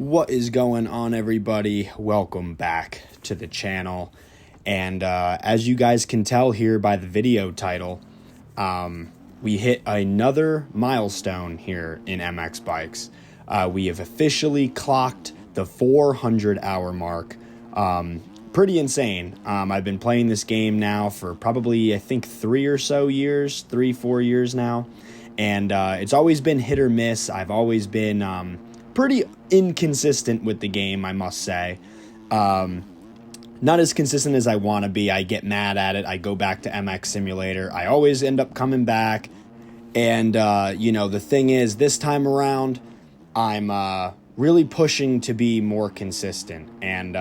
What is going on, everybody? Welcome back to the channel. And as you guys can tell here by the video title, we hit another milestone here in Mxbikes. We have officially clocked the 400-hour mark. Pretty insane. I've been playing this game now for probably, I think, 4 years now. And it's always been hit or miss. I've always been pretty inconsistent with the game, I must say. Not as consistent as I want to be. I get mad at it. I go back to MX Simulator. I always end up coming back. And, the thing is, this time around, I'm really pushing to be more consistent. And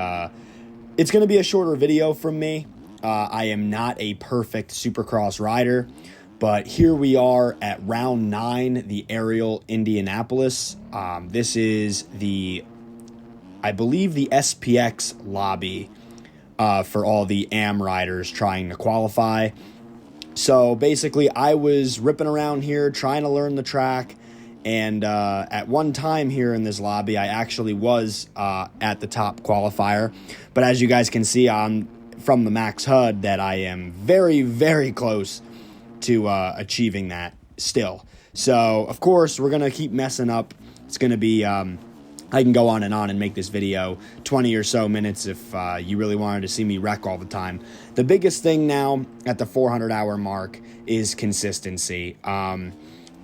it's going to be a shorter video from me. I am not a perfect Supercross rider. But here we are at round 9, the Aerial Indianapolis. This is I believe the SPX lobby for all the AM riders trying to qualify. So basically, I was ripping around here trying to learn the track. And at one time here in this lobby, I actually was at the top qualifier. But as you guys can see from the max HUD that I am very, very close to achieving that still. So, of course, we're going to keep messing up. It's going to be, I can go on and make this video 20 or so minutes if you really wanted to see me wreck all the time. The biggest thing now at the 400-hour mark is consistency.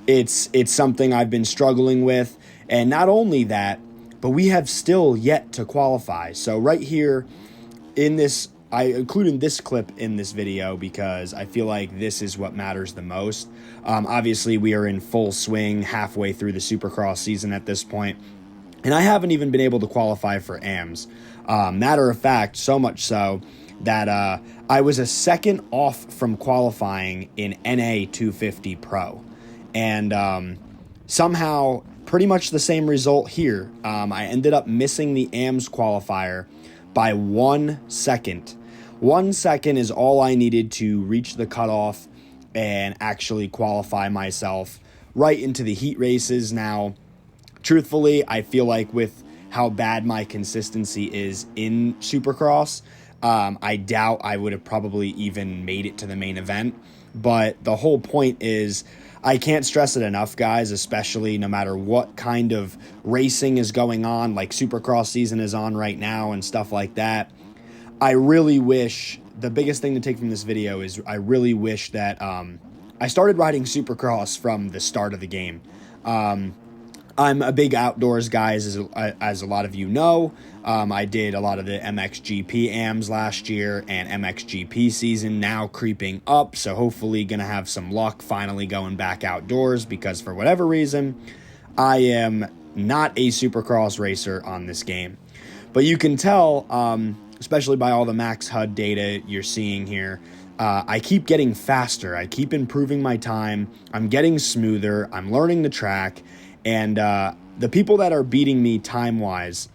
It's something I've been struggling with, and not only that, but we have still yet to qualify. So right here in this, I included this clip in this video because I feel like this is what matters the most. Obviously, we are in full swing halfway through the Supercross season at this point, and I haven't even been able to qualify for AMs. Matter of fact, so much so that I was a second off from qualifying in NA 250 Pro. And somehow, pretty much the same result here. I ended up missing the AMs qualifier by 1 second. 1 second is all I needed to reach the cutoff and actually qualify myself right into the heat races. Now, truthfully, I feel like with how bad my consistency is in Supercross, I doubt I would have probably even made it to the main event. But the whole point is, I can't stress it enough, guys, especially no matter what kind of racing is going on, like Supercross season is on right now and stuff like that. I really wish, the biggest thing to take from this video is I really wish that I started riding Supercross from the start of the game. I'm a big outdoors guy, as a lot of you know. I did a lot of the MXGP AMs last year, and MXGP season now creeping up, so hopefully going to have some luck finally going back outdoors, because for whatever reason, I am not a Supercross racer on this game. But you can tell, especially by all the max HUD data you're seeing here, I keep getting faster. I keep improving my time. I'm getting smoother. I'm learning the track. And the people that are beating me time-wise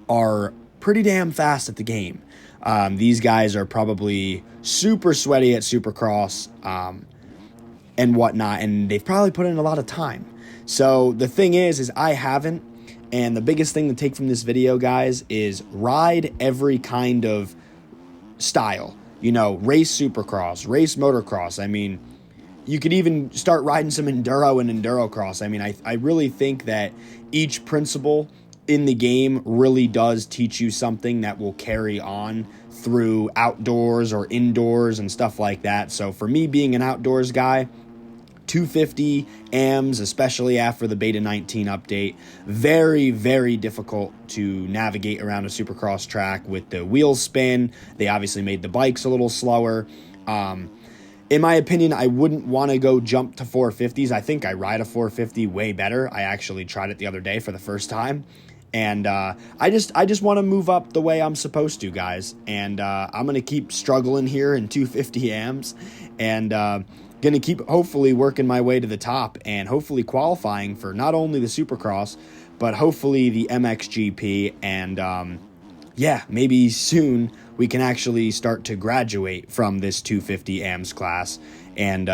are pretty damn fast at the game. These guys are probably super sweaty at Supercross and whatnot, and they've probably put in a lot of time. So the thing is I haven't, and the biggest thing to take from this video, guys, is ride every kind of style. Race Supercross, race motocross. I mean, you could even start riding some enduro and endurocross. I mean, I really think that each principle in the game really does teach you something that will carry on through outdoors or indoors and stuff like that. So for me, being an outdoors guy, 250 AMs, especially after the Beta 19 update, very, very difficult to navigate around a Supercross track with the wheel spin. They obviously made the bikes a little slower. In my opinion, I wouldn't want to go jump to 450s. I think I ride a 450 way better. I actually tried it the other day for the first time. And I just want to move up the way I'm supposed to, guys. And I'm going to keep struggling here in 250 AMs. And going to keep hopefully working my way to the top and hopefully qualifying for not only the Supercross, but hopefully the MXGP. And yeah, maybe soon we can actually start to graduate from this 250 AMs class and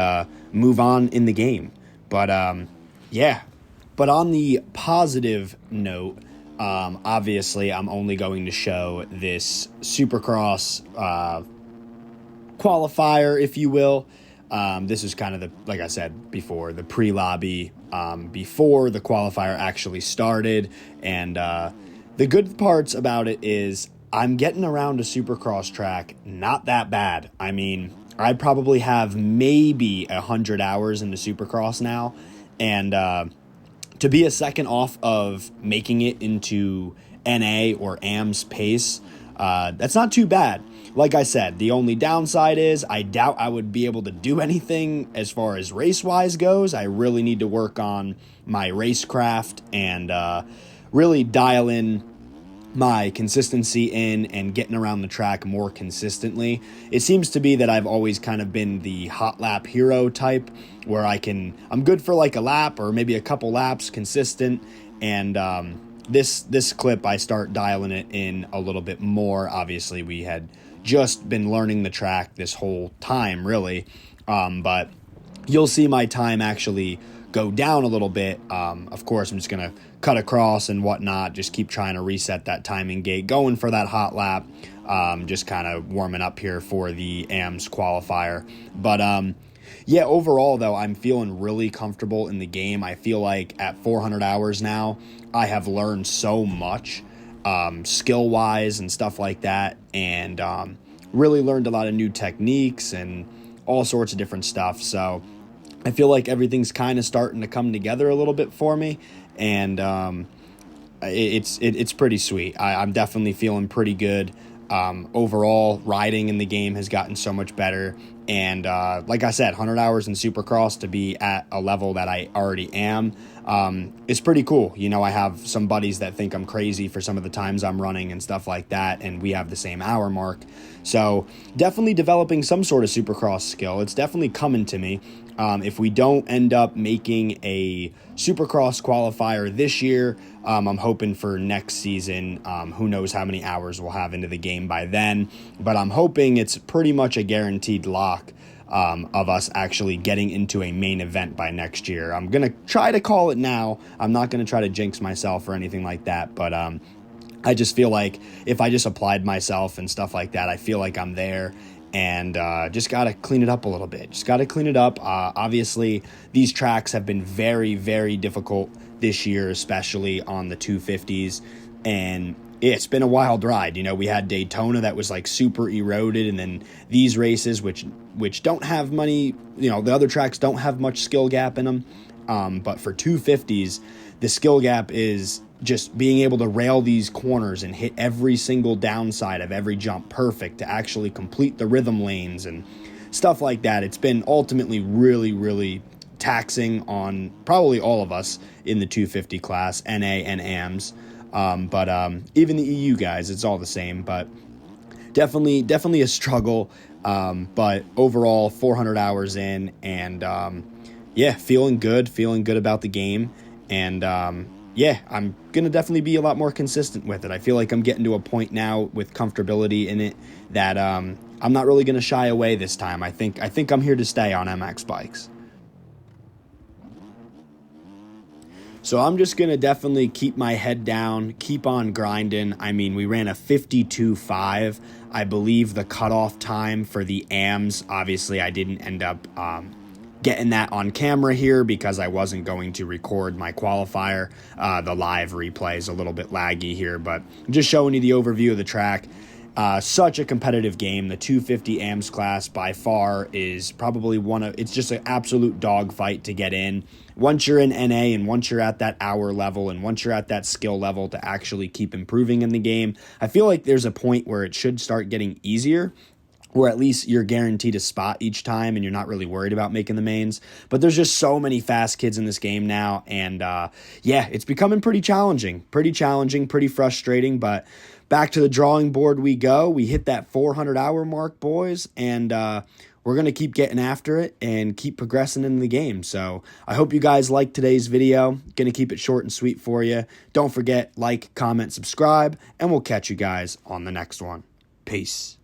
move on in the game. But yeah, but on the positive note, Obviously, I'm only going to show this Supercross qualifier, if you will. This is kind of the, like I said before, the pre-lobby before the qualifier actually started. And the good parts about it is I'm getting around a Supercross track not that bad. I mean, I probably have maybe 100 hours into Supercross now. And to be a second off of making it into NA or AM's pace, that's not too bad. Like I said, the only downside is I doubt I would be able to do anything as far as race-wise goes. I really need to work on my racecraft and really dial in my consistency in and getting around the track more consistently. It seems to be that I've always kind of been the hot lap hero type, where I'm good for like a lap or maybe a couple laps consistent, and this clip I start dialing it in a little bit more. Obviously, we had just been learning the track this whole time, really, but you'll see my time actually go down a little bit. Of course, I'm just going to cut across and whatnot, just keep trying to reset that timing gate, going for that hot lap, just kind of warming up here for the AMS qualifier. But yeah, overall, though, I'm feeling really comfortable in the game. I feel like at 400 hours now, I have learned so much skill-wise and stuff like that, and really learned a lot of new techniques and all sorts of different stuff. So I feel like everything's kind of starting to come together a little bit for me, and it's pretty sweet. I'm definitely feeling pretty good. Overall, riding in the game has gotten so much better, and like I said, 100 hours in Supercross to be at a level that I already am is pretty cool. You know, I have some buddies that think I'm crazy for some of the times I'm running and stuff like that, and we have the same hour mark. So definitely developing some sort of Supercross skill. It's definitely coming to me. If we don't end up making a Supercross qualifier this year, I'm hoping for next season. Who knows how many hours we'll have into the game by then, but I'm hoping it's pretty much a guaranteed lock of us actually getting into a main event by next year. I'm going to try to call it now. I'm not going to try to jinx myself or anything like that, but I just feel like if I just applied myself and stuff like that, I feel like I'm there. And just got to clean it up a little bit. Just got to clean it up. Obviously, these tracks have been very, very difficult this year, especially on the 250s. And it's been a wild ride. You know, we had Daytona that was like super eroded. And then these races, which don't have money, you know, the other tracks don't have much skill gap in them. But for 250s, the skill gap is just being able to rail these corners and hit every single downside of every jump perfect to actually complete the rhythm lanes and stuff like that. It's been ultimately really, really taxing on probably all of us in the 250 class, NA and AMS. But even the EU guys, it's all the same, but definitely a struggle. But overall, 400 hours in, and yeah, feeling good about the game. And yeah, I'm going to definitely be a lot more consistent with it. I feel like I'm getting to a point now with comfortability in it that I'm not really going to shy away this time. I think I'm here to stay on Mxbikes. So I'm just going to definitely keep my head down, keep on grinding. I mean, we ran a 52.5. I believe the cutoff time for the AMs. Obviously, I didn't end up getting that on camera here because I wasn't going to record my qualifier. The live replay is a little bit laggy here, but I'm just showing you the overview of the track. Such a competitive game. The 250 AMS class by far is probably it's just an absolute dogfight to get in. Once you're in NA and once you're at that hour level and once you're at that skill level to actually keep improving in the game, I feel like there's a point where it should start getting easier, or at least you're guaranteed a spot each time and you're not really worried about making the mains. But there's just so many fast kids in this game now, and yeah, it's becoming pretty challenging, pretty frustrating, but back to the drawing board we go. We hit that 400-hour mark, boys, and we're going to keep getting after it and keep progressing in the game. So I hope you guys liked today's video. Going to keep it short and sweet for you. Don't forget, like, comment, subscribe, and we'll catch you guys on the next one. Peace.